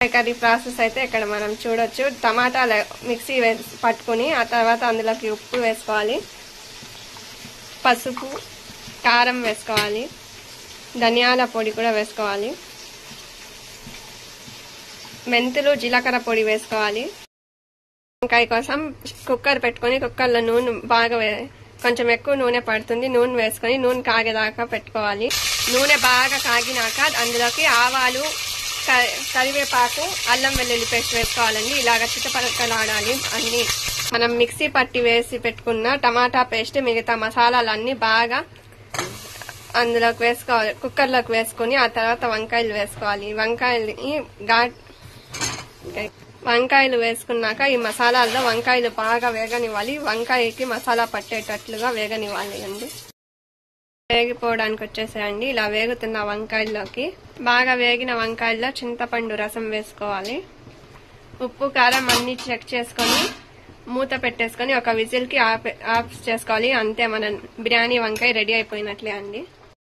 Curry process అయితే ఇక్కడ మనం చూడొచ్చు. టమాటాలు మిక్సీ పట్టుకుని ఆ తర్వాత అందులోకి ఉప్పు వేసుకోవాలి, పసుపు, కారం వేసుకోవాలి, ధనియాల పొడి కూడా వేసుకోవాలి, మెంతులు జీలకర్ర పొడి వేసుకోవాలి. వంకాయ కోసం కుక్కర్ పెట్టుకొని కుక్కర్లో నూనె బాగా కొంచెం ఎక్కువ నూనె పడుతుంది. నూనె వేసుకొని నూనె కాగేదాకా పెట్టుకోవాలి. నూనె బాగా కాగినాక అందులోకి ఆవాలు, కరివేపాకు, అల్లం వెల్లుల్లి పేస్ట్ వేసుకోవాలండి. ఇలాగ చిటపటలాడాలి. అన్ని మనం మిక్సీ పట్టి వేసి పెట్టుకున్న టమాటా పేస్ట్, మిగతా మసాలాలన్నీ బాగా అందులోకి వేసుకోవాలి. కుక్కర్లోకి వేసుకుని ఆ తర్వాత వంకాయలు వేసుకోవాలి. వంకాయలు వేసుకున్నాక ఈ మసాలాల్లో వంకాయలు బాగా వేగనివ్వాలి. వంకాయకి మసాలా పట్టేటట్లుగా వేగనివ్వాలి అండి. వేగిపోవడానికి వచ్చేసేయండి. ఇలా వేగుతున్న వంకాయల్లోకి బాగా వేగిన వంకాయల్లో చింతపండు రసం వేసుకోవాలి. ఉప్పు కారం అన్ని చెక్ చేసుకొని మూత పెట్టేసుకొని ఒక విజిల్ కి ఆఫ్ చేసుకోవాలి. అంతే మన బిర్యానీ వంకాయ రెడీ అయిపోయినట్లే అండి.